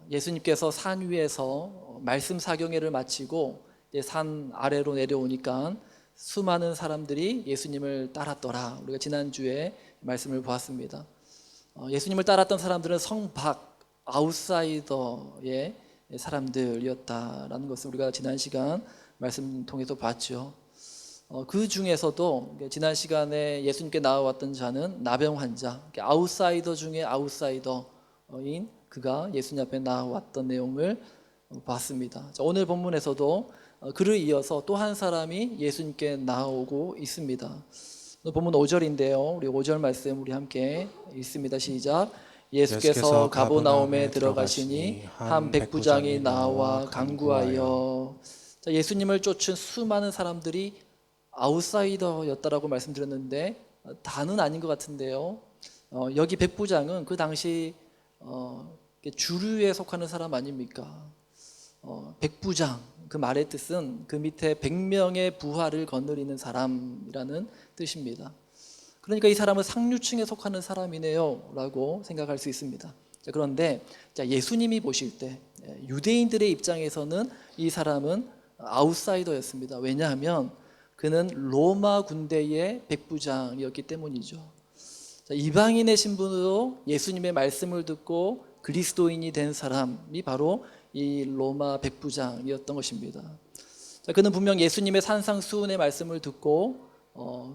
예수님께서 산 위에서 말씀 사경회를 마치고 이제 산 아래로 내려오니까 수많은 사람들이 예수님을 따랐더라. 우리가 지난주에 말씀을 보았습니다. 예수님을 따랐던 사람들은 성박, 아웃사이더의 사람들이었다라는 것을 우리가 지난 시간 말씀 통해서 봤죠. 그 중에서도 지난 시간에 예수님께 나와왔던 자는 나병 환자, 아웃사이더 중에 아웃사이더인 그가 예수님 앞에 나왔던 내용을 봤습니다. 오늘 본문에서도 그를 이어서 또 한 사람이 예수님께 나오고 있습니다. 본문 5절인데요. 우리 5절 말씀 우리 함께 읽습니다. 시작. 예수께서 가버나움에 들어가시니 한 백부장이 나와 간구하여. 자, 예수님을 쫓은 수많은 사람들이 아웃사이더였다라고 말씀드렸는데 다는 아닌 것 같은데요. 여기 백부장은 그 당시 주류에 속하는 사람 아닙니까? 백부장, 그 말의 뜻은 그 밑에 100명의 부하를 거느리는 사람이라는 뜻입니다. 그러니까 이 사람은 상류층에 속하는 사람이네요 라고 생각할 수 있습니다. 자, 그런데 예수님이 보실 때 유대인들의 입장에서는 이 사람은 아웃사이더였습니다. 왜냐하면 그는 로마 군대의 백부장이었기 때문이죠. 자, 이방인의 신분으로 예수님의 말씀을 듣고 그리스도인이 된 사람이 바로 이 로마 백부장이었던 것입니다. 자, 그는 분명 예수님의 산상수훈의 말씀을 듣고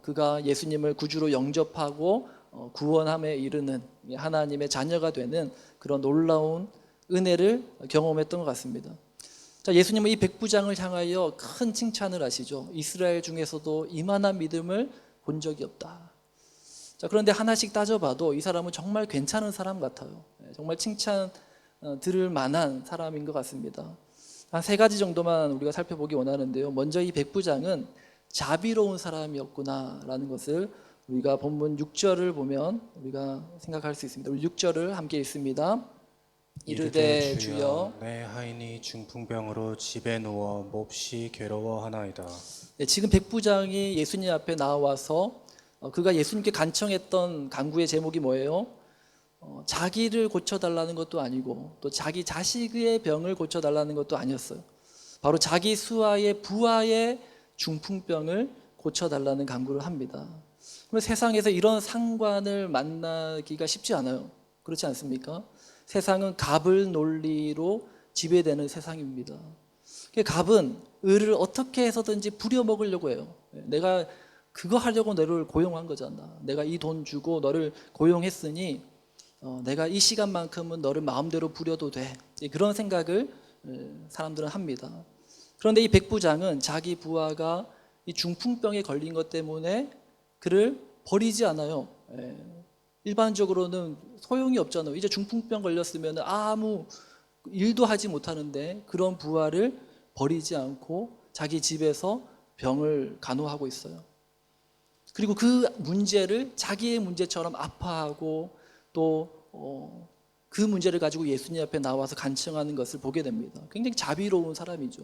그가 예수님을 구주로 영접하고 구원함에 이르는 하나님의 자녀가 되는 그런 놀라운 은혜를 경험했던 것 같습니다. 자, 예수님은 이 백부장을 향하여 큰 칭찬을 하시죠. 이스라엘 중에서도 이만한 믿음을 본 적이 없다. 자, 그런데 하나씩 따져봐도 이 사람은 정말 괜찮은 사람 같아요. 정말 칭찬 들을 만한 사람인 것 같습니다. 한 3가지 정도만 우리가 살펴보기 원하는데요. 먼저 이 백부장은 자비로운 사람이었구나라는 것을 우리가 본문 6절을 보면 우리가 생각할 수 있습니다. 우리 6절을 함께 읽습니다. 이르되 주여 내 하인이 중풍병으로 집에 누워 몹시 괴로워하나이다. 네, 지금 백부장이 예수님 앞에 나와서 그가 예수님께 간청했던 간구의 제목이 뭐예요? 자기를 고쳐달라는 것도 아니고 또 자기 자식의 병을 고쳐달라는 것도 아니었어요. 바로 자기 수하의 부하의 중풍병을 고쳐달라는 간구를 합니다. 그러면 세상에서 이런 상관을 만나기가 쉽지 않아요. 그렇지 않습니까? 세상은 갑을 논리로 지배되는 세상입니다. 갑은 을을 어떻게 해서든지 부려먹으려고 해요. 내가 그거 하려고 너를 고용한 거잖아. 내가 이 돈 주고 너를 고용했으니 내가 이 시간만큼은 너를 마음대로 부려도 돼. 그런 생각을 사람들은 합니다. 그런데 이 백부장은 자기 부하가 이 중풍병에 걸린 것 때문에 그를 버리지 않아요. 일반적으로는 소용이 없잖아요. 이제 중풍병 걸렸으면 아무 일도 하지 못하는데 그런 부하를 버리지 않고 자기 집에서 병을 간호하고 있어요. 그리고 그 문제를 자기의 문제처럼 아파하고 또 그 문제를 가지고 예수님 앞에 나와서 간청하는 것을 보게 됩니다. 굉장히 자비로운 사람이죠.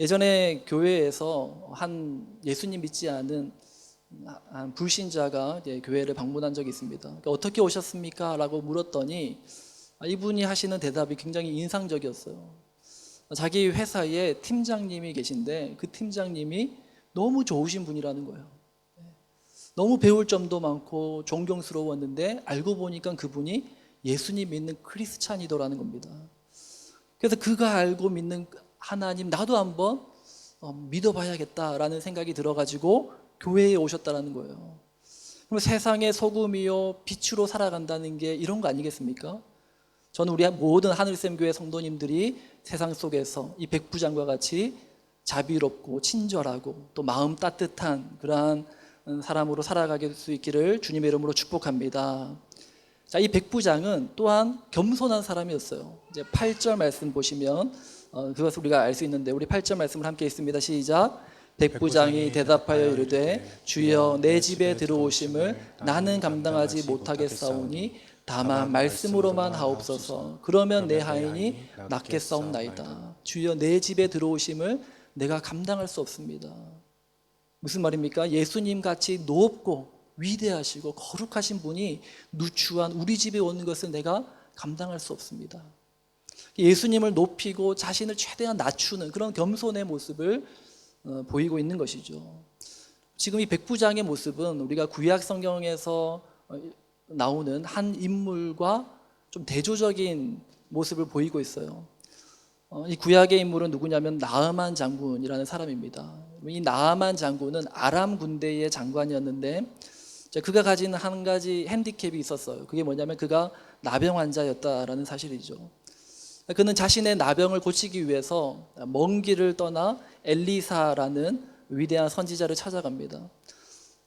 예전에 교회에서 한 예수님 믿지 않은 한 불신자가 교회를 방문한 적이 있습니다. 어떻게 오셨습니까? 라고 물었더니 이분이 하시는 대답이 굉장히 인상적이었어요. 자기 회사에 팀장님이 계신데 그 팀장님이 너무 좋으신 분이라는 거예요. 너무 배울 점도 많고 존경스러웠는데 알고 보니까 그분이 예수님 믿는 크리스찬이더라는 겁니다. 그래서 그가 알고 믿는 하나님 나도 한번 믿어봐야겠다라는 생각이 들어가지고 교회에 오셨다는 거예요. 그럼 세상의 소금이요 빛으로 살아간다는 게 이런 거 아니겠습니까? 저는 우리 모든 하늘샘교회 성도님들이 세상 속에서 이 백부장과 같이 자비롭고 친절하고 또 마음 따뜻한 그러한 사람으로 살아가게 될 수 있기를 주님의 이름으로 축복합니다. 자, 이 백부장은 또한 겸손한 사람이었어요. 이제 8절 말씀 보시면 그것을 우리가 알 수 있는데 우리 8절 말씀을 함께 읽습니다. 시작. 백부장이 대답하여 이르되 주여 내 집에 들어오심을 나는 감당하지 못하겠사오니 다만 말씀으로만 하옵소서. 그러면 내 하인이 낫겠사옵나이다. 주여 내 집에 들어오심을 내가 감당할 수 없습니다. 무슨 말입니까? 예수님 같이 높고 위대하시고 거룩하신 분이 누추한 우리 집에 오는 것을 내가 감당할 수 없습니다. 예수님을 높이고 자신을 최대한 낮추는 그런 겸손의 모습을 보이고 있는 것이죠. 지금 이 백부장의 모습은 우리가 구약 성경에서 나오는 한 인물과 좀 대조적인 모습을 보이고 있어요. 이 구약의 인물은 누구냐면 나흐만 장군이라는 사람입니다. 이 나흐만 장군은 아람 군대의 장관이었는데 그가 가진 한 가지 핸디캡이 있었어요. 그게 뭐냐면 그가 나병 환자였다라는 사실이죠. 그는 자신의 나병을 고치기 위해서 먼 길을 떠나 엘리사라는 위대한 선지자를 찾아갑니다.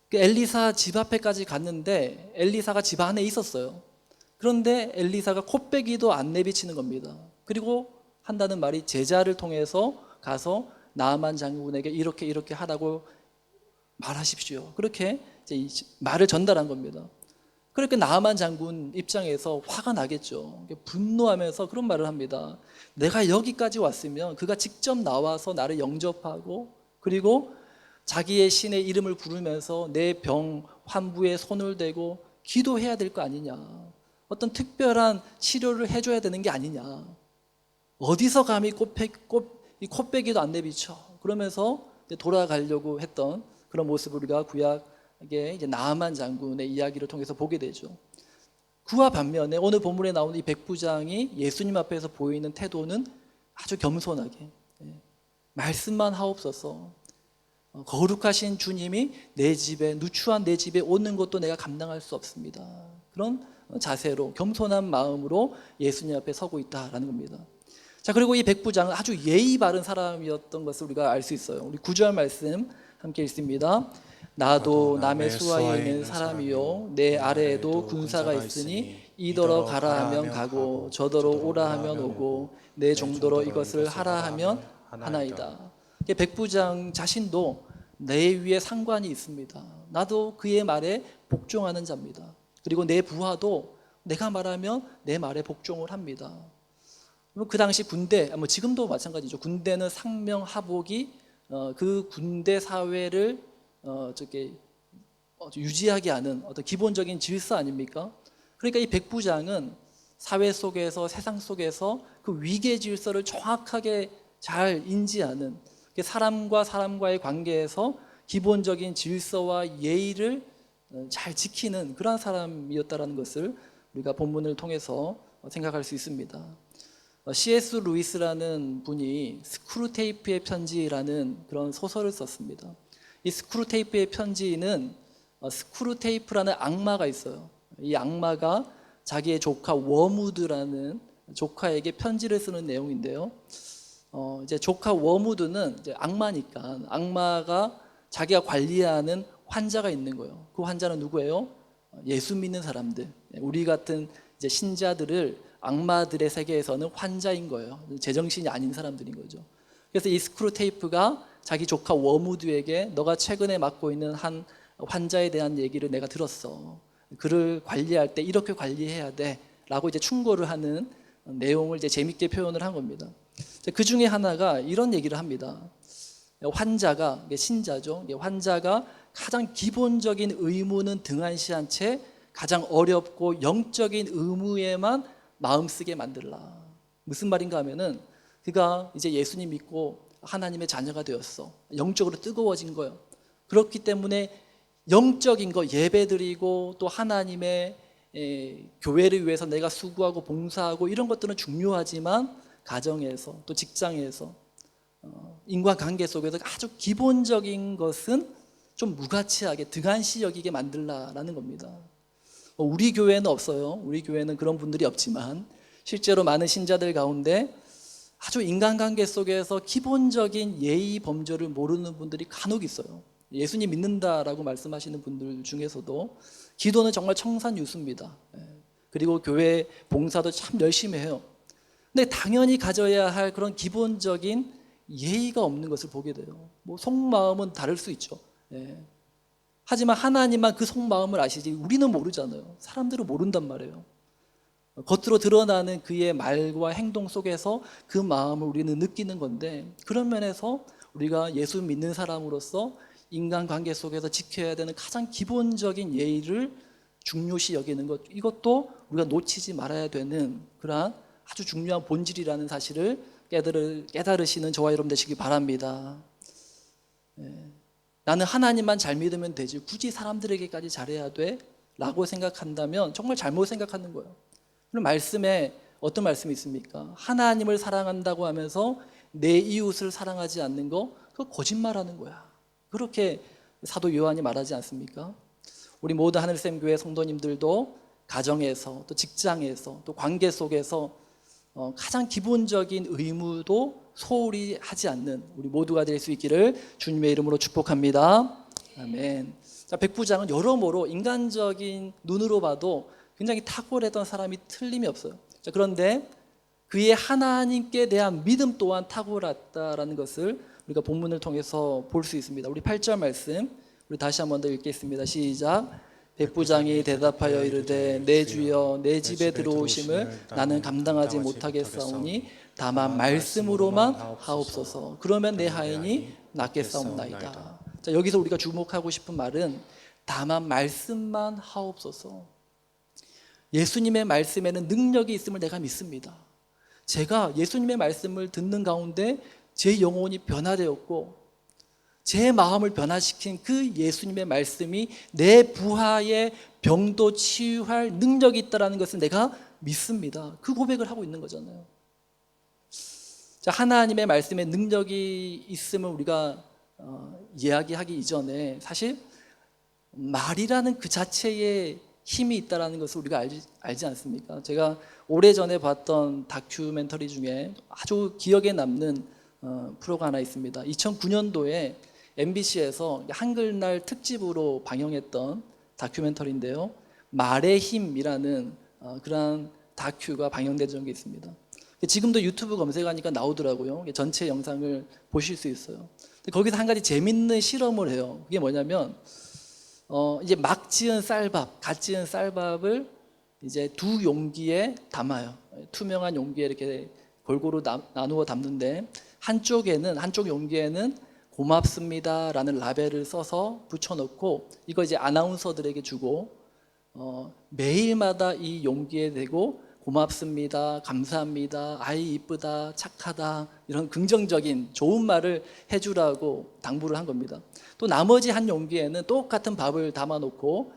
그 엘리사 집 앞에까지 갔는데 엘리사가 집 안에 있었어요. 그런데 엘리사가 코빼기도 안 내비치는 겁니다. 그리고 한다는 말이 제자를 통해서 가서 나흐만 장군에게 이렇게 하라고 말하십시오. 그렇게 이제 말을 전달한 겁니다. 그러니까 나흐만 장군 입장에서 화가 나겠죠. 분노하면서 그런 말을 합니다. 내가 여기까지 왔으면 그가 직접 나와서 나를 영접하고 그리고 자기의 신의 이름을 부르면서 내 병 환부에 손을 대고 기도해야 될 거 아니냐. 어떤 특별한 치료를 해줘야 되는 게 아니냐. 어디서 감히 코빼기도 안 내비쳐. 그러면서 돌아가려고 했던 그런 모습을 우리가 구약의 이제 나흐만 장군의 이야기를 통해서 보게 되죠. 그와 반면에 오늘 본문에 나오는 이 백부장이 예수님 앞에서 보이는 태도는 아주 겸손하게 말씀만 하옵소서. 거룩하신 주님이 내 집에 누추한 내 집에 오는 것도 내가 감당할 수 없습니다. 그런 자세로 겸손한 마음으로 예수님 앞에 서고 있다라는 겁니다. 자, 그리고 이 백부장은 아주 예의 바른 사람이었던 것을 우리가 알 수 있어요. 우리 9절 말씀 함께 읽습니다. 나도 남의 수하에 있는 사람이요 내 아래에도 군사가 있으니 이더러 가라 하면 가고 저더러 오라 하면 오고 내 정도로 이것을 하라 하면 하나이다. 백부장 자신도 내 위에 상관이 있습니다. 나도 그의 말에 복종하는 자입니다. 그리고 내 부하도 내가 말하면 내 말에 복종을 합니다. 그 당시 군대, 지금도 마찬가지죠. 군대는 상명하복이 그 군대 사회를 유지하게 하는 어떤 기본적인 질서 아닙니까? 그러니까 이 백부장은 사회 속에서 세상 속에서 그 위계 질서를 정확하게 잘 인지하는 사람과 사람과의 관계에서 기본적인 질서와 예의를 잘 지키는 그런 사람이었다는 것을 우리가 본문을 통해서 생각할 수 있습니다. C.S. 루이스라는 분이 스크루테이프의 편지라는 그런 소설을 썼습니다. 이 스크루테이프의 편지는 스크루테이프라는 악마가 있어요. 이 악마가 자기의 조카 워무드라는 조카에게 편지를 쓰는 내용인데요. 이제 조카 워무드는 이제 악마니까 악마가 자기가 관리하는 환자가 있는 거예요. 그 환자는 누구예요? 예수 믿는 사람들. 우리 같은 이제 신자들을 악마들의 세계에서는 환자인 거예요. 제정신이 아닌 사람들인 거죠. 그래서 이 스크루테이프가 자기 조카 워무드에게 너가 최근에 맡고 있는 한 환자에 대한 얘기를 내가 들었어. 그를 관리할 때 이렇게 관리해야 돼. 라고 이제 충고를 하는 내용을 이제 재밌게 표현을 한 겁니다. 그 중에 하나가 이런 얘기를 합니다. 환자가, 신자죠. 환자가 가장 기본적인 의무는 등한시한 채 가장 어렵고 영적인 의무에만 마음 쓰게 만들라. 무슨 말인가 하면은 그가 이제 예수님 믿고 하나님의 자녀가 되었어. 영적으로 뜨거워진 거예요. 그렇기 때문에 영적인 거 예배드리고 또 하나님의 교회를 위해서 내가 수고하고 봉사하고 이런 것들은 중요하지만 가정에서 또 직장에서 인간관계 속에서 아주 기본적인 것은 좀 무가치하게 등한시 여기게 만들라라는 겁니다. 우리 교회는 없어요. 우리 교회는 그런 분들이 없지만 실제로 많은 신자들 가운데 아주 인간관계 속에서 기본적인 예의 범절을 모르는 분들이 간혹 있어요. 예수님 믿는다라고 말씀하시는 분들 중에서도 기도는 정말 청산유수입니다. 그리고 교회 봉사도 참 열심히 해요. 근데 당연히 가져야 할 그런 기본적인 예의가 없는 것을 보게 돼요. 속마음은 다를 수 있죠. 하지만 하나님만 그 속마음을 아시지 우리는 모르잖아요. 사람들은 모른단 말이에요. 겉으로 드러나는 그의 말과 행동 속에서 그 마음을 우리는 느끼는 건데 그런 면에서 우리가 예수 믿는 사람으로서 인간관계 속에서 지켜야 되는 가장 기본적인 예의를 중요시 여기는 것 이것도 우리가 놓치지 말아야 되는 그러한 아주 중요한 본질이라는 사실을 깨달으시는 저와 여러분 되시기 바랍니다. 나는 하나님만 잘 믿으면 되지 굳이 사람들에게까지 잘해야 돼? 라고 생각한다면 정말 잘못 생각하는 거예요. 그럼 말씀에 어떤 말씀이 있습니까? 하나님을 사랑한다고 하면서 내 이웃을 사랑하지 않는 거 그거 거짓말하는 거야. 그렇게 사도 요한이 말하지 않습니까? 우리 모든 하늘샘 교회 성도님들도 가정에서 또 직장에서 또 관계 속에서 가장 기본적인 의무도 소홀히 하지 않는 우리 모두가 될 수 있기를 주님의 이름으로 축복합니다. 아멘. 자, 백부장은 여러모로 인간적인 눈으로 봐도 굉장히 탁월했던 사람이 틀림이 없어요. 자, 그런데 그의 하나님께 대한 믿음 또한 탁월했다라는 것을 우리가 본문을 통해서 볼 수 있습니다. 우리 8절 말씀 우리 다시 한 번 더 읽겠습니다. 시작. 백부장이 대답하여 이르되 내 주여 내 집에 들어오심을 나는 감당하지 못하겠사오니 다만 말씀으로만 하옵소서. 그러면 내 하인이 낫겠사옵나이다. 자, 여기서 우리가 주목하고 싶은 말은 다만 말씀만 하옵소서. 예수님의 말씀에는 능력이 있음을 내가 믿습니다. 제가 예수님의 말씀을 듣는 가운데 제 영혼이 변화되었고 제 마음을 변화시킨 그 예수님의 말씀이 내 부하의 병도 치유할 능력이 있다는 것을 내가 믿습니다. 그 고백을 하고 있는 거잖아요. 자, 하나님의 말씀에 능력이 있음을 우리가 이야기하기 이전에 사실 말이라는 그 자체에 힘이 있다는 것을 우리가 알지 않습니까? 제가 오래전에 봤던 다큐멘터리 중에 아주 기억에 남는 프로가 하나 있습니다. 2009년도에 MBC에서 한글날 특집으로 방영했던 다큐멘터리인데요. 말의 힘이라는 그러한 다큐가 방영된 적이 있습니다. 지금도 유튜브 검색하니까 나오더라고요. 전체 영상을 보실 수 있어요. 거기서 한 가지 재밌는 실험을 해요. 그게 뭐냐면 이제 막 지은 쌀밥, 갓 지은 쌀밥을 이제 두 용기에 담아요. 투명한 용기에 이렇게 골고루 나누어 담는데 한쪽 용기에는 고맙습니다라는 라벨을 써서 붙여놓고 이거 이제 아나운서들에게 주고 매일마다 이 용기에 대고 고맙습니다, 감사합니다, 아이 이쁘다, 착하다 이런 긍정적인 좋은 말을 해주라고 당부를 한 겁니다. 또 나머지 한 용기에는 똑같은 밥을 담아놓고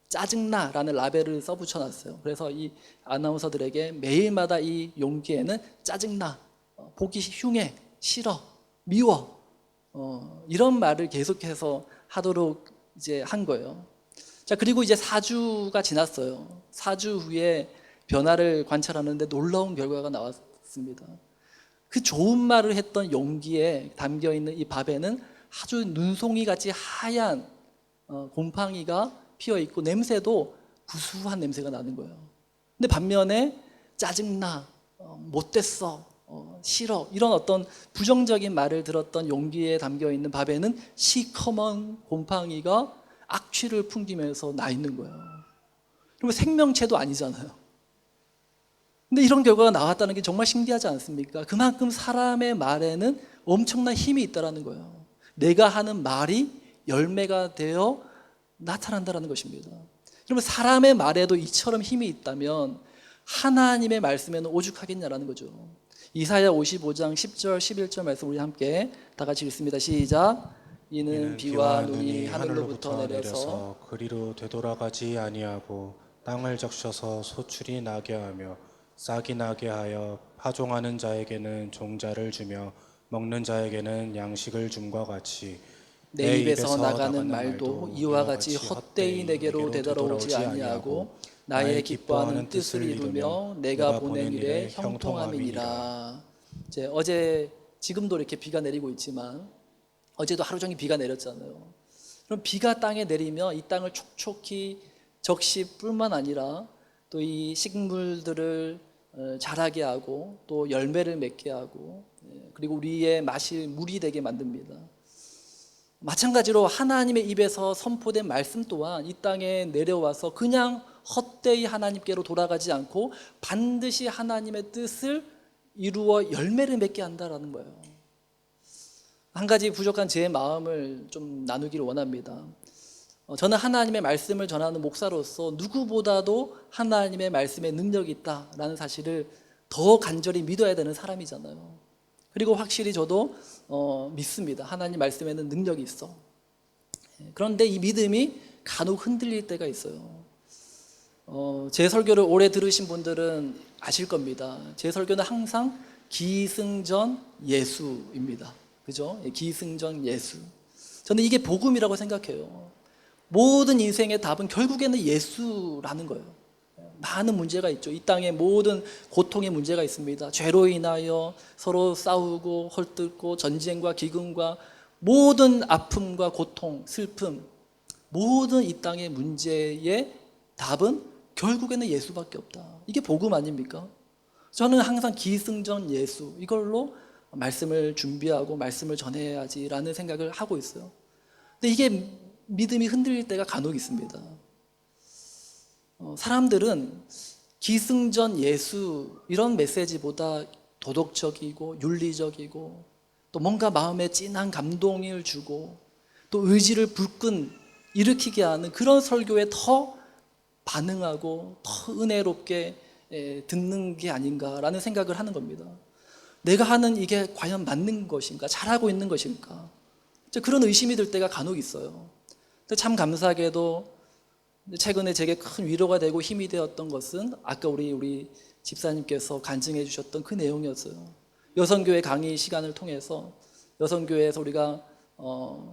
짜증나라는 라벨을 써붙여놨어요. 그래서 이 아나운서들에게 매일마다 이 용기에는 짜증나, 보기 흉해, 싫어, 미워 이런 말을 계속해서 하도록 이제 한 거예요. 자, 그리고 이제 4주가 지났어요. 4주 후에 변화를 관찰하는데 놀라운 결과가 나왔습니다. 그 좋은 말을 했던 용기에 담겨 있는 이 밥에는 아주 눈송이 같이 하얀 곰팡이가 피어 있고 냄새도 구수한 냄새가 나는 거예요. 근데 반면에 짜증나, 못됐어, 싫어 이런 어떤 부정적인 말을 들었던 용기에 담겨 있는 밥에는 시커먼 곰팡이가 악취를 풍기면서 나 있는 거예요. 그리고 생명체도 아니잖아요. 근데 이런 결과가 나왔다는 게 정말 신기하지 않습니까? 그만큼 사람의 말에는 엄청난 힘이 있다는 거예요. 내가 하는 말이 열매가 되어 나타난다는 것입니다. 그러면 사람의 말에도 이처럼 힘이 있다면 하나님의 말씀에는 오죽하겠냐라는 거죠. 이사야 55장 10절 11절 말씀 우리 함께 다 같이 읽습니다. 시작. 이는 비와 눈이 하늘로부터 내려서 그리로 되돌아가지 아니하고 땅을 적셔서 소출이 나게 하며 싹이 나게 하여 파종하는 자에게는 종자를 주며 먹는 자에게는 양식을 줌과 같이 내 입에서 나가는 말도 이와 같이 헛되이 내게로 되돌아오지 아니하고 나의 기뻐하는 뜻을 이루며 내가 보낸 일에 형통함이니라. 어제 지금도 이렇게 비가 내리고 있지만 어제도 하루 종일 비가 내렸잖아요. 그럼 비가 땅에 내리면 이 땅을 촉촉히 적시뿐만 아니라 또 이 식물들을 자라게 하고 또 열매를 맺게 하고 그리고 우리의 마실 물이 되게 만듭니다. 마찬가지로 하나님의 입에서 선포된 말씀 또한 이 땅에 내려와서 그냥 헛되이 하나님께로 돌아가지 않고 반드시 하나님의 뜻을 이루어 열매를 맺게 한다라는 거예요. 한 가지 부족한 제 마음을 좀 나누기를 원합니다. 저는 하나님의 말씀을 전하는 목사로서 누구보다도 하나님의 말씀에 능력이 있다라는 사실을 더 간절히 믿어야 되는 사람이잖아요. 그리고 확실히 저도 믿습니다. 하나님 말씀에는 능력이 있어. 그런데 이 믿음이 간혹 흔들릴 때가 있어요. 제 설교를 오래 들으신 분들은 아실 겁니다. 제 설교는 항상 기승전 예수입니다. 그죠? 기승전 예수. 저는 이게 복음이라고 생각해요. 모든 인생의 답은 결국에는 예수라는 거예요. 많은 문제가 있죠. 이 땅에 모든 고통의 문제가 있습니다. 죄로 인하여 서로 싸우고 헐뜯고 전쟁과 기근과 모든 아픔과 고통, 슬픔, 모든 이 땅의 문제의 답은 결국에는 예수밖에 없다. 이게 복음 아닙니까? 저는 항상 기승전 예수, 이걸로 말씀을 준비하고 말씀을 전해야지라는 생각을 하고 있어요. 근데 이게 믿음이 흔들릴 때가 간혹 있습니다. 사람들은 기승전 예수 이런 메시지보다 도덕적이고 윤리적이고 또 뭔가 마음에 진한 감동을 주고 또 의지를 불끈 일으키게 하는 그런 설교에 더 반응하고 더 은혜롭게 듣는 게 아닌가라는 생각을 하는 겁니다. 내가 하는 이게 과연 맞는 것인가? 잘하고 있는 것일까? 그런 의심이 들 때가 간혹 있어요. 근데 참 감사하게도 최근에 제게 큰 위로가 되고 힘이 되었던 것은 아까 우리 집사님께서 간증해 주셨던 그 내용이었어요. 여성교회 강의 시간을 통해서 여성교회에서 우리가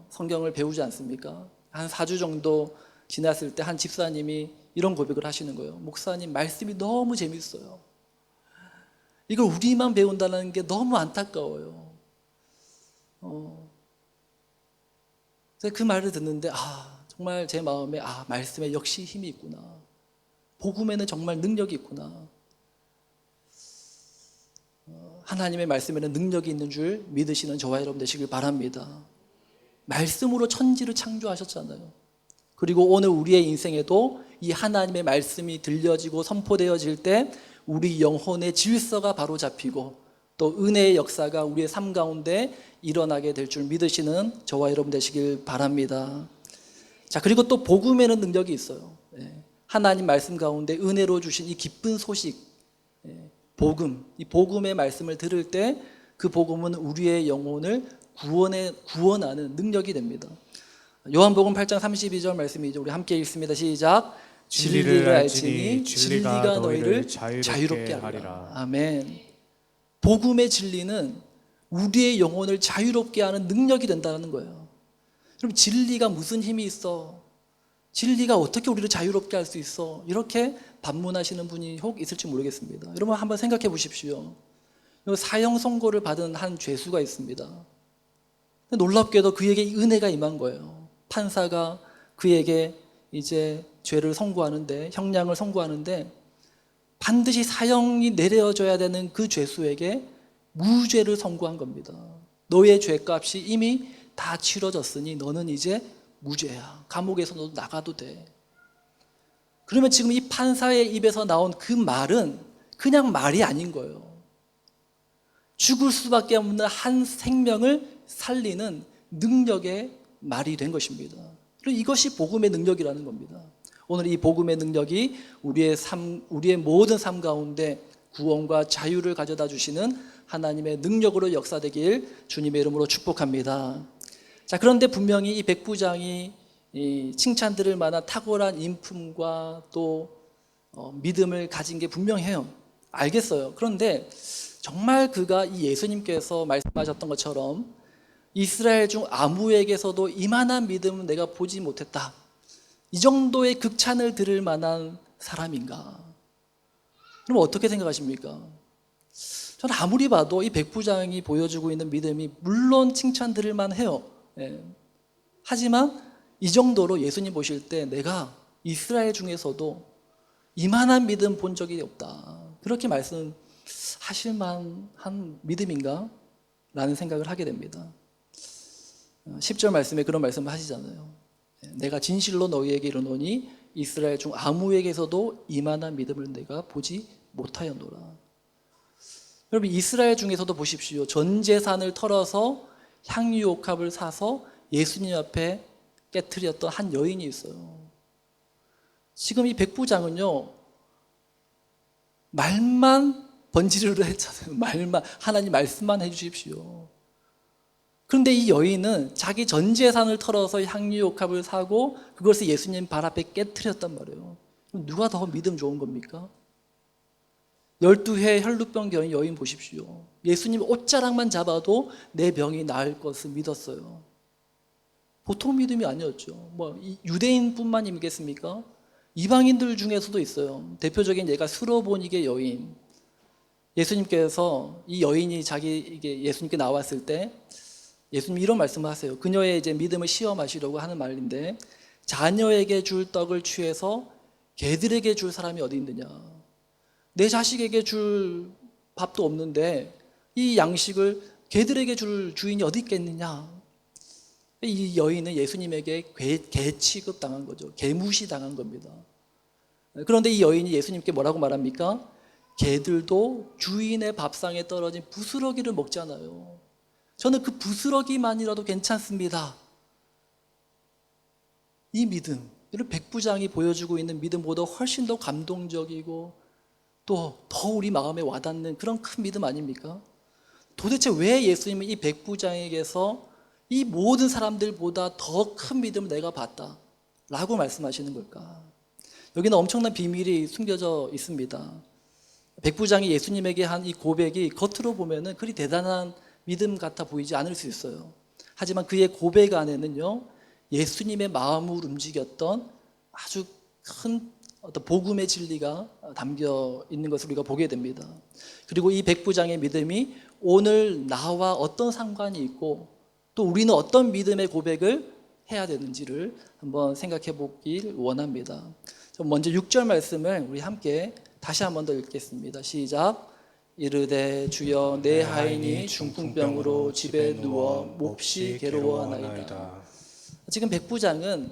성경을 배우지 않습니까? 한 4주 정도 지났을 때 한 집사님이 이런 고백을 하시는 거예요. 목사님, 말씀이 너무 재밌어요. 이걸 우리만 배운다는 게 너무 안타까워요. 그 말을 듣는데 정말 제 마음에 말씀에 역시 힘이 있구나. 복음에는 정말 능력이 있구나. 하나님의 말씀에는 능력이 있는 줄 믿으시는 저와 여러분 되시길 바랍니다. 말씀으로 천지를 창조하셨잖아요. 그리고 오늘 우리의 인생에도 이 하나님의 말씀이 들려지고 선포되어질 때 우리 영혼의 질서가 바로 잡히고 또 은혜의 역사가 우리의 삶 가운데 일어나게 될 줄 믿으시는 저와 여러분 되시길 바랍니다. 자, 그리고 또 복음에는 능력이 있어요. 하나님 말씀 가운데 은혜로 주신 이 기쁜 소식, 복음, 이 복음의 말씀을 들을 때 그 복음은 우리의 영혼을 구원하는 능력이 됩니다. 요한복음 8장 32절 말씀이죠. 우리 함께 읽습니다. 시작. 진리를 알지니 진리가 너희를 자유롭게 하리라. 아멘. 복음의 진리는 우리의 영혼을 자유롭게 하는 능력이 된다는 거예요. 그럼 진리가 무슨 힘이 있어? 진리가 어떻게 우리를 자유롭게 할 수 있어? 이렇게 반문하시는 분이 혹 있을지 모르겠습니다. 여러분 한번 생각해 보십시오. 사형 선고를 받은 한 죄수가 있습니다. 놀랍게도 그에게 은혜가 임한 거예요. 판사가 그에게 이제 죄를 선고하는데, 형량을 선고하는데 반드시 사형이 내려져야 되는 그 죄수에게 무죄를 선고한 겁니다. 너의 죄값이 이미 다 치러졌으니 너는 이제 무죄야. 감옥에서 너도 나가도 돼. 그러면 지금 이 판사의 입에서 나온 그 말은 그냥 말이 아닌 거예요. 죽을 수밖에 없는 한 생명을 살리는 능력의 말이 된 것입니다. 그리고 이것이 복음의 능력이라는 겁니다. 오늘 이 복음의 능력이 우리의 모든 삶 가운데 구원과 자유를 가져다 주시는 하나님의 능력으로 역사되길 주님의 이름으로 축복합니다. 자, 그런데 분명히 이 백부장이 이 칭찬 들을 만한 탁월한 인품과 또 믿음을 가진 게 분명해요. 알겠어요. 그런데 정말 그가 이 예수님께서 말씀하셨던 것처럼 이스라엘 중 아무에게서도 이만한 믿음은 내가 보지 못했다. 이 정도의 극찬을 들을 만한 사람인가? 그럼 어떻게 생각하십니까? 저는 아무리 봐도 이 백부장이 보여주고 있는 믿음이 물론 칭찬 들을 만해요. 하지만 이 정도로 예수님 보실 때 내가 이스라엘 중에서도 이만한 믿음 본 적이 없다. 그렇게 말씀하실 만한 믿음인가? 라는 생각을 하게 됩니다. 10절 말씀에 그런 말씀을 하시잖아요. 내가 진실로 너희에게 이르노니 이스라엘 중 아무에게서도 이만한 믿음을 내가 보지 못하였노라. 여러분, 이스라엘 중에서도 보십시오. 전 재산을 털어서 향유옥합을 사서 예수님 앞에 깨트렸던 한 여인이 있어요. 지금 이 백부장은요, 말만 번지르르 했잖아요. 말만, 하나님 말씀만 해주십시오. 그런데 이 여인은 자기 전 재산을 털어서 향유옥합을 사고 그것을 예수님 발 앞에 깨트렸단 말이에요. 그럼 누가 더 믿음 좋은 겁니까? 12회 혈루병 여인 보십시오. 예수님 옷자락만 잡아도 내 병이 나을 것을 믿었어요. 보통 믿음이 아니었죠. 유대인뿐만이겠습니까? 이방인들 중에서도 있어요. 대표적인 예가 수로보니게 여인. 예수님께서 이 여인이 이게 예수님께 나왔을 때 예수님이 이런 말씀을 하세요. 그녀의 이제 믿음을 시험하시려고 하는 말인데, 자녀에게 줄 떡을 취해서 개들에게 줄 사람이 어디 있느냐? 내 자식에게 줄 밥도 없는데 이 양식을 개들에게 줄 주인이 어디 있겠느냐? 이 여인은 예수님에게 개 취급당한 거죠. 개무시당한 겁니다. 그런데 이 여인이 예수님께 뭐라고 말합니까? 개들도 주인의 밥상에 떨어진 부스러기를 먹잖아요. 저는 그 부스러기만이라도 괜찮습니다. 이 믿음, 이런 백부장이 보여주고 있는 믿음보다 훨씬 더 감동적이고 또 더 우리 마음에 와닿는 그런 큰 믿음 아닙니까? 도대체 왜 예수님은 이 백부장에게서 이 모든 사람들보다 더 큰 믿음을 내가 봤다 라고 말씀하시는 걸까? 여기는 엄청난 비밀이 숨겨져 있습니다. 백부장이 예수님에게 한 이 고백이 겉으로 보면은 그리 대단한 믿음 같아 보이지 않을 수 있어요. 하지만 그의 고백 안에는요, 예수님의 마음을 움직였던 아주 큰 어떤 복음의 진리가 담겨 있는 것을 우리가 보게 됩니다. 그리고 이 백부장의 믿음이 오늘 나와 어떤 상관이 있고 또 우리는 어떤 믿음의 고백을 해야 되는지를 한번 생각해 보길 원합니다. 먼저 6절 말씀을 우리 함께 다시 한 번 더 읽겠습니다. 시작. 이르되 주여 내 하인이 중풍병으로 집에 누워 몹시 괴로워하나이다. 지금 백부장은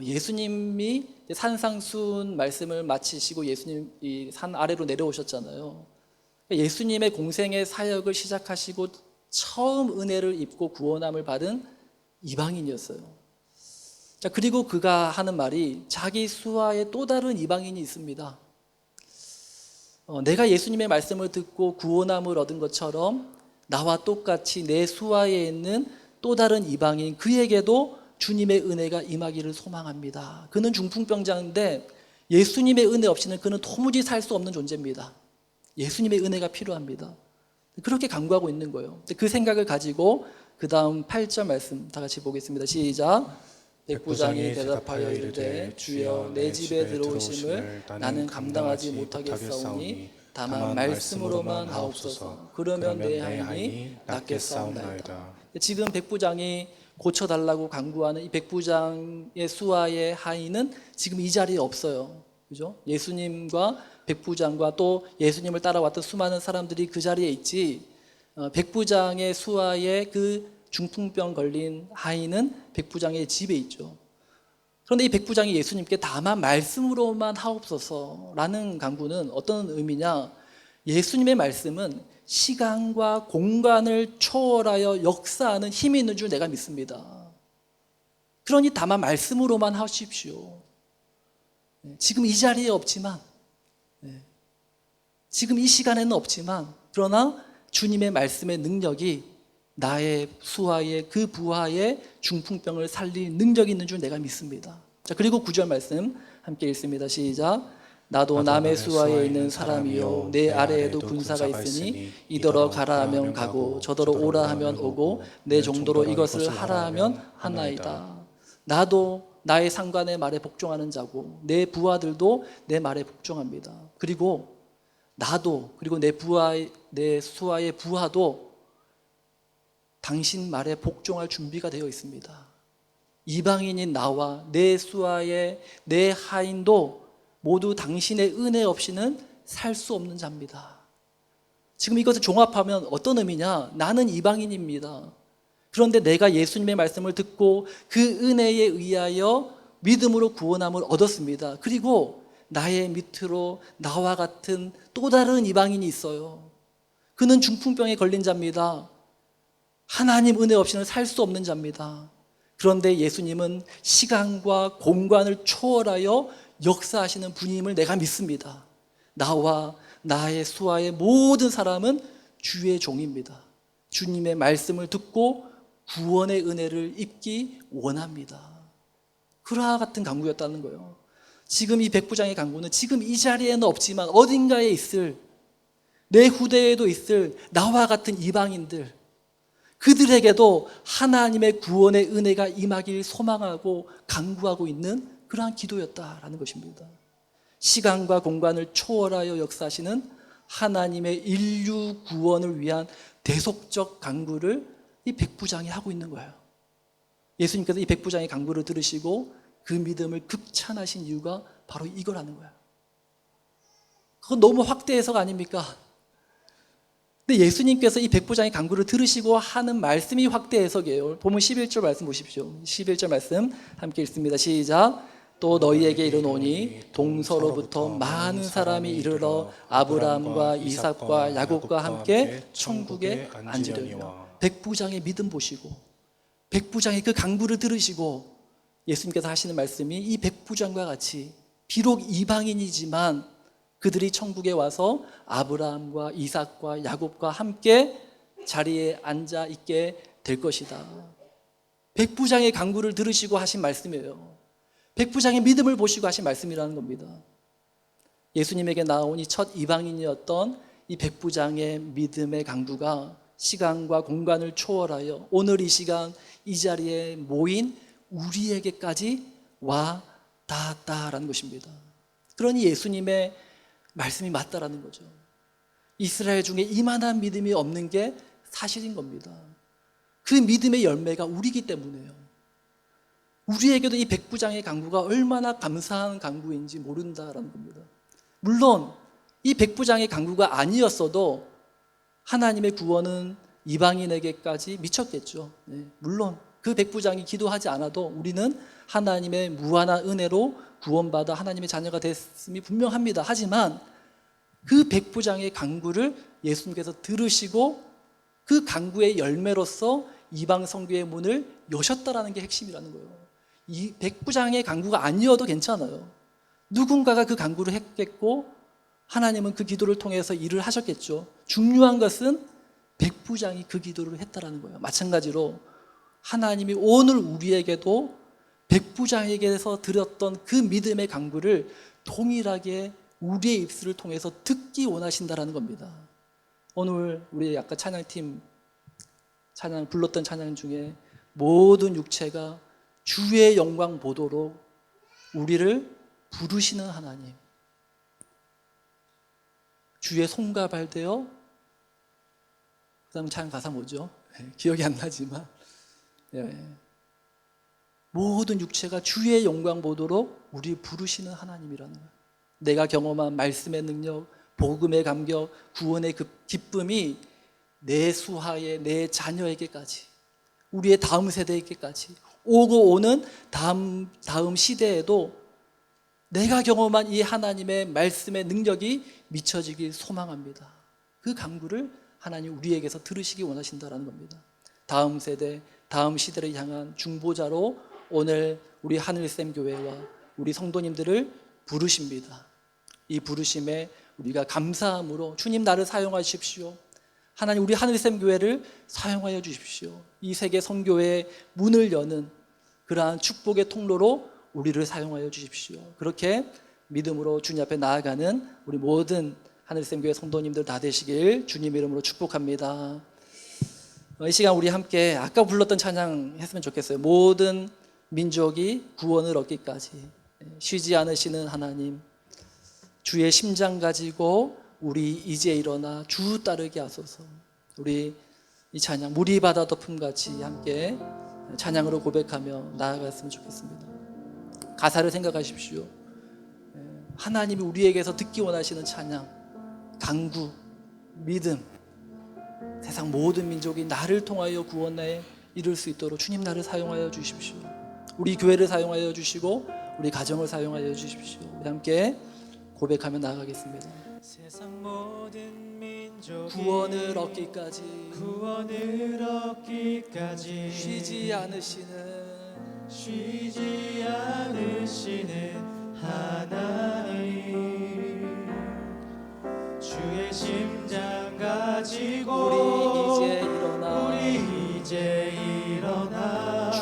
예수님이 산상순 말씀을 마치시고 예수님이 산 아래로 내려오셨잖아요. 예수님의 공생의 사역을 시작하시고 처음 은혜를 입고 구원함을 받은 이방인이었어요. 자, 그리고 그가 하는 말이 자기 수하에 또 다른 이방인이 있습니다. 내가 예수님의 말씀을 듣고 구원함을 얻은 것처럼 나와 똑같이 내 수하에 있는 또 다른 이방인 그에게도 주님의 은혜가 임하기를 소망합니다. 그는 중풍병자인데 예수님의 은혜 없이는 그는 도무지 살 수 없는 존재입니다. 예수님의 은혜가 필요합니다. 그렇게 간구하고 있는 거예요. 그 생각을 가지고 그 다음 8절 말씀 다 같이 보겠습니다. 시작. 백부장이 대답하여 이르되 주여 내 집에 들어오심을 나는 감당하지 못하겠사오니 다만 말씀으로만 하옵소서. 그러면 내 하인이 낫겠사옵나이다. 지금 백부장이 고쳐달라고 간구하는 이 백부장의 수하의 하인은 지금 이 자리에 없어요. 그죠? 예수님과 백부장과 또 예수님을 따라왔던 수많은 사람들이 그 자리에 있지, 백부장의 수하의 그 중풍병 걸린 하인은 백부장의 집에 있죠. 그런데 이 백부장이 예수님께 다만 말씀으로만 하옵소서라는 간구는 어떤 의미냐? 예수님의 말씀은 시간과 공간을 초월하여 역사하는 힘이 있는 줄 내가 믿습니다. 그러니 다만 말씀으로만 하십시오. 지금 이 자리에 없지만, 지금 이 시간에는 없지만, 그러나 주님의 말씀의 능력이 나의 수하의 그 부하의 중풍병을 살릴 능력이 있는 줄 내가 믿습니다. 자, 그리고 9절 말씀 함께 읽습니다. 시작. 나도 남의 수하에 있는 사람이요 내 아래에도 군사가 있으니 이더러 가라 하면 가고 저더러 오라 하면 오고 내 정도로 이것을 하라 하면 하나이다. 나도 나의 상관의 말에 복종하는 자고 내 부하들도 내 말에 복종합니다. 그리고 나도 그리고 내 수하의 부하도 당신 말에 복종할 준비가 되어 있습니다. 이방인인 나와 내 수하의 내 하인도 모두 당신의 은혜 없이는 살 수 없는 자입니다. 지금 이것을 종합하면 어떤 의미냐? 나는 이방인입니다. 그런데 내가 예수님의 말씀을 듣고 그 은혜에 의하여 믿음으로 구원함을 얻었습니다. 그리고 나의 밑으로 나와 같은 또 다른 이방인이 있어요. 그는 중풍병에 걸린 자입니다. 하나님 은혜 없이는 살 수 없는 자입니다. 그런데 예수님은 시간과 공간을 초월하여 역사하시는 분임을 내가 믿습니다. 나와 나의 수하의 모든 사람은 주의 종입니다. 주님의 말씀을 듣고 구원의 은혜를 입기 원합니다. 그와 같은 강구였다는 거예요. 지금 이 백부장의 강구는 지금 이 자리에는 없지만 어딘가에 있을, 내 후대에도 있을 나와 같은 이방인들, 그들에게도 하나님의 구원의 은혜가 임하길 소망하고 강구하고 있는 그러한 기도였다라는 것입니다. 시간과 공간을 초월하여 역사하시는 하나님의 인류 구원을 위한 대속적 강구를 이 백부장이 하고 있는 거예요. 예수님께서 이 백부장의 강구를 들으시고 그 믿음을 극찬하신 이유가 바로 이거라는 거예요. 그건 너무 확대 해석 아닙니까? 근데 예수님께서 이 백부장의 강구를 들으시고 하는 말씀이 확대 해석이에요. 보면 11절 말씀 보십시오. 11절 말씀 함께 읽습니다. 시작. 또 너희에게 이르노니 동서로부터 많은 사람이 이르러 아브라함과 이삭과 야곱과 함께 천국에 앉으려니와. 백부장의 믿음 보시고 백부장의 그 강구를 들으시고 예수님께서 하시는 말씀이 이 백부장과 같이 비록 이방인이지만 그들이 천국에 와서 아브라함과 이삭과 야곱과 함께 자리에 앉아 있게 될 것이다. 백부장의 강구를 들으시고 하신 말씀이에요. 백부장의 믿음을 보시고 하신 말씀이라는 겁니다. 예수님에게 나온 이 첫 이방인이었던 이 백부장의 믿음의 강구가 시간과 공간을 초월하여 오늘 이 시간 이 자리에 모인 우리에게까지 와 닿았다라는 것입니다. 그러니 예수님의 말씀이 맞다라는 거죠. 이스라엘 중에 이만한 믿음이 없는 게 사실인 겁니다. 그 믿음의 열매가 우리이기 때문에요. 우리에게도 이 백부장의 강구가 얼마나 감사한 강구인지 모른다라는 겁니다. 물론 이 백부장의 강구가 아니었어도 하나님의 구원은 이방인에게까지 미쳤겠죠. 물론 그 백부장이 기도하지 않아도 우리는 하나님의 무한한 은혜로 구원받아 하나님의 자녀가 됐음이 분명합니다. 하지만 그 백부장의 강구를 예수님께서 들으시고 그 강구의 열매로서 이방 선교의 문을 여셨다라는 게 핵심이라는 거예요. 이 백부장의 강구가 아니어도 괜찮아요. 누군가가 그 강구를 했겠고 하나님은 그 기도를 통해서 일을 하셨겠죠. 중요한 것은 백부장이 그 기도를 했다라는 거예요. 마찬가지로 하나님이 오늘 우리에게도 백부장에게서 들었던 그 믿음의 강구를 동일하게 우리의 입술을 통해서 듣기 원하신다라는 겁니다. 오늘 우리 아까 찬양팀 찬양 불렀던 찬양 중에 모든 육체가 주의 영광 보도록 우리를 부르시는 하나님, 주의 손과 발 되어, 그 다음 찬양 가사 뭐죠? 기억이 안 나지만 모든 육체가 주의 영광 보도록 우리 부르시는 하나님이라는 거예요. 내가 경험한 말씀의 능력, 복음의 감격, 구원의 그 기쁨이 내 수하에, 내 자녀에게까지, 우리의 다음 세대에게까지, 오고 오는 다음 시대에도 내가 경험한 이 하나님의 말씀의 능력이 미쳐지길 소망합니다. 그 강구를 하나님 우리에게서 들으시기 원하신다는 겁니다. 다음 세대, 다음 시대를 향한 중보자로 오늘 우리 하늘샘 교회와 우리 성도님들을 부르십니다. 이 부르심에 우리가 감사함으로 주님 나를 사용하십시오. 하나님 우리 하늘샘 교회를 사용하여 주십시오. 이 세계 선교회의 문을 여는 그러한 축복의 통로로 우리를 사용하여 주십시오. 그렇게 믿음으로 주님 앞에 나아가는 우리 모든 하늘샘 교회 성도님들 다 되시길 주님 이름으로 축복합니다. 이 시간 우리 함께 아까 불렀던 찬양 했으면 좋겠어요. 모든 민족이 구원을 얻기까지 쉬지 않으시는 하나님, 주의 심장 가지고 우리 이제 일어나 주 따르게 하소서. 우리 이 찬양 무리 바다 덮음같이 함께 찬양으로 고백하며 나아갔으면 좋겠습니다. 가사를 생각하십시오. 하나님이 우리에게서 듣기 원하시는 찬양, 강구, 믿음, 세상 모든 민족이 나를 통하여 구원에 이룰 수 있도록 주님 나를 사용하여 주십시오. 우리 교회를 사용하여 주시고 우리 가정을 사용하여 주십시오. 우리 함께 고백하며 나아가겠습니다. 세상 모든 민족이 구원을 얻기까지 쉬지 않으시는 하나님, 주 주의 심장 가지고 우리 이제 일어나 주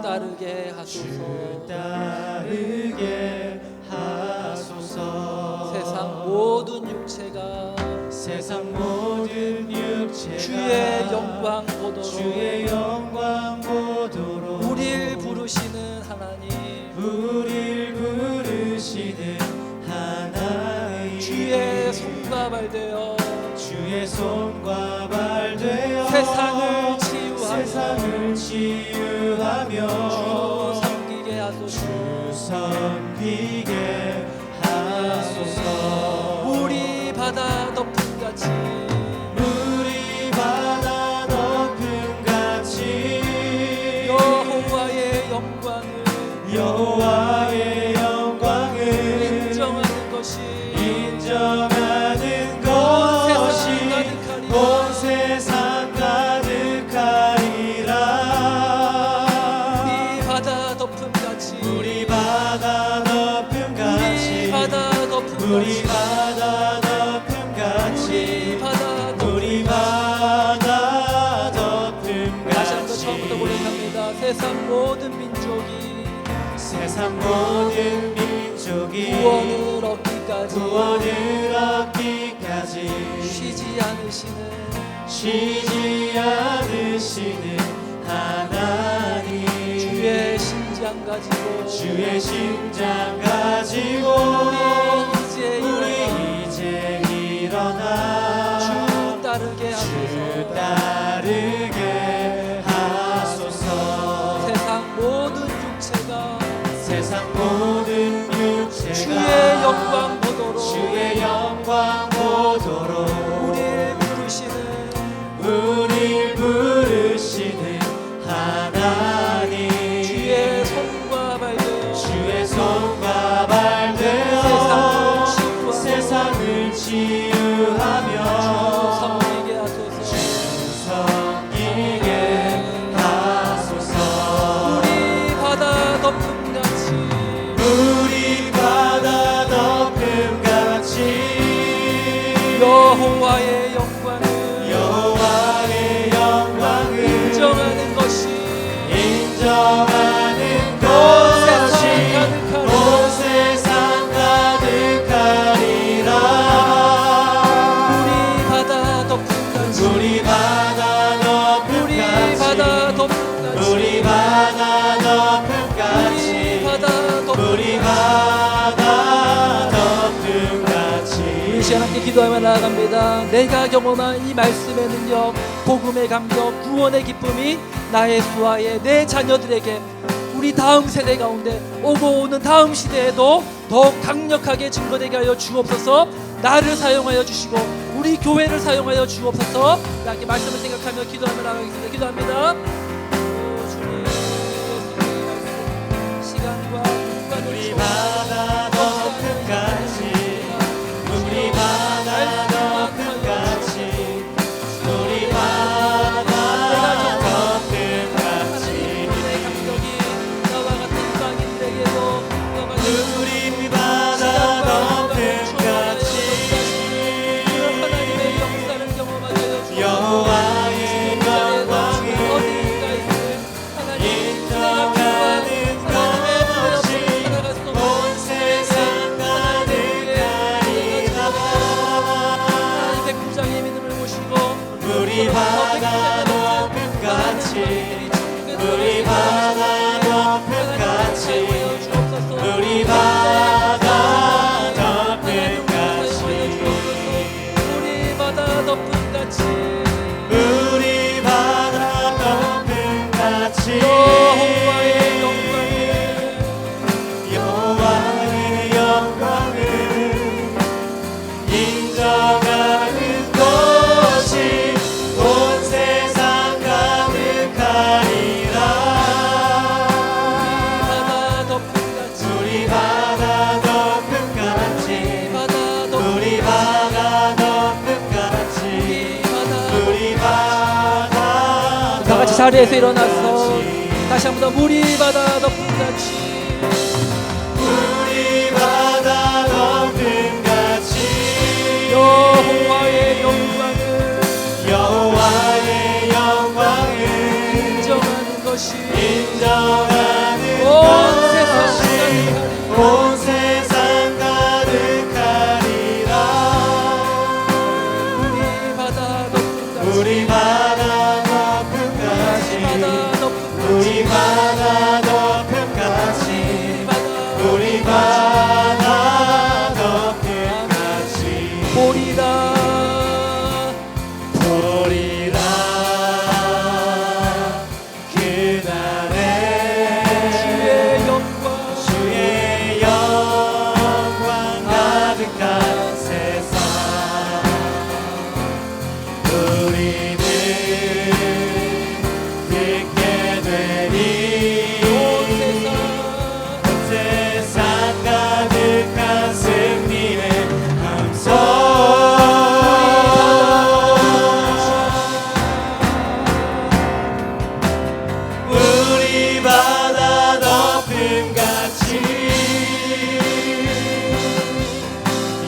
따르게 하소서. 주 따르게 하소서. 세상 모든 육체가 주의 영광 보도록 우리를 부르시는 하나님, 우릴 부르시는 하나님, 주의 손과 발 되어 주의 손과 발 되어 세상을 세상을 치유하며 주 섬기게 하소서. 섬기게 하소서. 우리 바다 덮음 같이 우리 바다 덮음 같이 여호와의 영광을 여호와의 영광을 인정하는 것이 인정하는 온 것이 세상 가득하리라. 온 세상 가득하리라. 우리 바다 덮음 같이 우리 바다 덮음 같이 우리 바다 덮음 우리 같이 바다 덮음 같이 우리 바다 덮음 다시 한번 처음부터 같이 고백합니다. 세상 모든 민족이 세상 모든 민족이 구원을 얻기까지 구원을 얻기까지 쉬지 않으시는 하나님, 주의 심장 가지고 주의 심장 가지고 우리 이제 일어나 주 따르게 주 하소서. 따르게 하소서. 세상 모든 육체가 주의 영광 보도록 우릴 부르시는 하나님, 주의 손과 발 되어 주의 손과 발 되어 세상을 치유하며 섬기게 하소서. 섬기게 하소서. 우리 바다 덮음 같이 우리 바다 덮음 같이 여호와의 영광을 인정하는 것이 온 세상 가득하리라. 우리 바다 덮음 같이 우리 바다 덮음 우리 같이 바다 덮음 같이 우리 바다 덮음 같이 우리 바다 덮음 같이 우리 시간 함께 기도하며 나아갑니다. 내가 경험한 이 말씀의 능력, 복음의 감격, 구원의 기쁨이 나의 수하에 내 자녀들에게 우리 다음 세대 가운데 오고 오는 다음 시대에도 더욱 강력하게 증거되게 하여 주옵소서. 나를 사용하여 주시고 우리 교회를 사용하여 주옵소서. 함께 말씀을 생각하며 기도하며 나가겠습니다. 기도합니다. 오, 주님, 예수님의 말씀, 시간과 공간을 우리 주옵소서. 바다 덮음 같이 우리 바다 덮음 같이 우리 바다 덮음 같이 하나님의 감격이 나와 같은 이방인들에게도 우리 바다 덮음 같이 하나님의 역사를 경험하게 하여 주옵소서. 여호와의 영광을 어디인가 있는 하나님 인정하는 것이 온 세상 가득하리라. 하나님 백부장의 믿음을 모시고 우리 바다 덮음 같이 우리 바다 덮음 같이 우리 바다 덮음 같이 우리 바다 덮음 같이 우리 바다 덮음 같이 여호와의 영광을 여호와의 영광을 인정하는 것이 온 세상 가득하리라. 바다 덮음 같이 우리 바다 덮음 같이 우리 바다 덮음 같이 우리 바다 다 같이 자리에서 일어나서 같이 다시 한 번 더 우리 바다 덮음 같이 우리 바다 덮음 같이 여호와의 것이 인정하는 온 세상 것이 온 세상 가득하리라. 우리 바다 높음까지 우리 바다 높음까지 우리 바다 높음까지 우리 바다 높음까지 보리라 보리라. 그날에 주의 영광 주의 영광 가득한 세상 우리는 듣게 되리. 온 세상 가득한 승리의 함성. 우리 바다 높음같이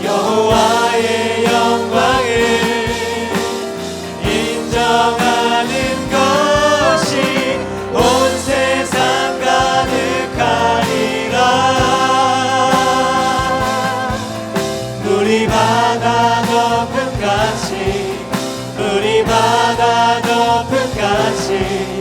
여호와의 영광을 인정하는 것이 온 세상 가득하리라. 우리 바다 높음같이 우리 바다 높음같이